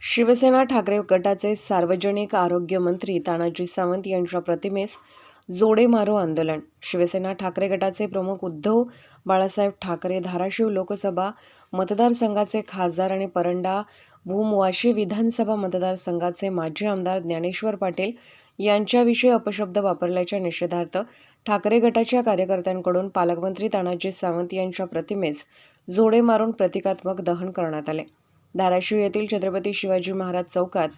शिवसेना ठाकरे गटाचे सार्वजनिक आरोग्य मंत्री तानाजी सावंत यांच्या प्रतिमेस जोडे मारो आंदोलन। शिवसेना ठाकरे गटाचे प्रमुख उद्धव बाळासाहेब ठाकरे धाराशिव लोकसभा मतदारसंघाचे खासदार आणि परंडा भूमवाशी विधानसभा मतदारसंघाचे माजी आमदार ज्ञानेश्वर पाटील यांच्याविषयी अपशब्द वापरल्याच्या निषेधार्थ ठाकरे गटाच्या कार्यकर्त्यांकडून पालकमंत्री तानाजी सावंत यांच्या प्रतिमेस जोडे मारून प्रतिकात्मक दहन करण्यात आले। धाराशिव येथील छत्रपती शिवाजी महाराज चौकात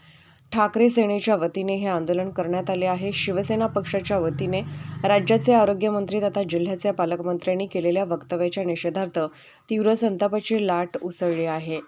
ठाकरे सेनेच्या वतीने हे आंदोलन करण्यात आले आहे। शिवसेना पक्षाच्या वतीने राज्याचे आरोग्यमंत्री तथा जिल्ह्याचे पालकमंत्र्यांनी केलेल्या वक्तव्याच्या निषेधार्थ तीव्र संतापाची लाट उसळली आहे।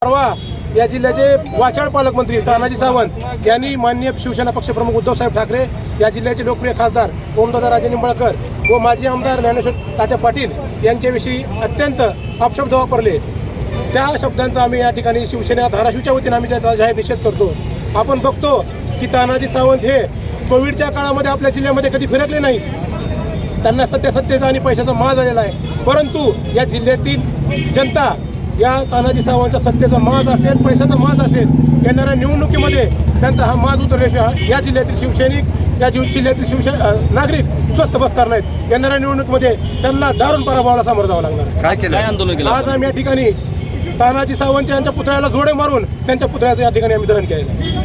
परवा या जिल्ह्याचे वाचाळ पालकमंत्री तानाजी सावंत यांनी माननीय शिवसेना पक्षप्रमुख उद्धवसाहेब ठाकरे, या जिल्ह्याचे लोकप्रिय खासदार ओमदादा राजे निंबाळकर व माजी आमदार ज्ञानेश्वर तात्या पाटील यांच्याविषयी अत्यंत अपशब्द वापरले। त्या शब्दांचा आम्ही या ठिकाणी शिवसेना धाराशिवच्या वतीने आम्ही त्याचा जाहीर निषेध करतो। आपण बघतो की तानाजी सावंत हे कोविडच्या काळामध्ये आपल्या जिल्ह्यामध्ये कधी फिरकले नाहीत। त्यांना सत्तेचा आणि पैशाचा माज आलेला आहे, परंतु या जिल्ह्यातील जनता या तानाजी सावंतच्या सत्तेचा माज असेल, पैशाचा माज असेल, येणाऱ्या निवडणुकीमध्ये त्यांचा हा माज उतरल्याशिवाय या जिल्ह्यातील शिवसैनिक, या जिल्ह्यातील नागरिक स्वस्थ बसणार नाहीत। येणाऱ्या निवडणुकीमध्ये त्यांना दारुण पराभवाला सामोरं जावं लागणार। काय केलं आंदोलन केलं? आज आम्ही या ठिकाणी तानाजी सावंत यांच्या पुतळ्याला जोडे मारून त्यांच्या पुतळ्याचं या ठिकाणी आम्ही दहन केलं।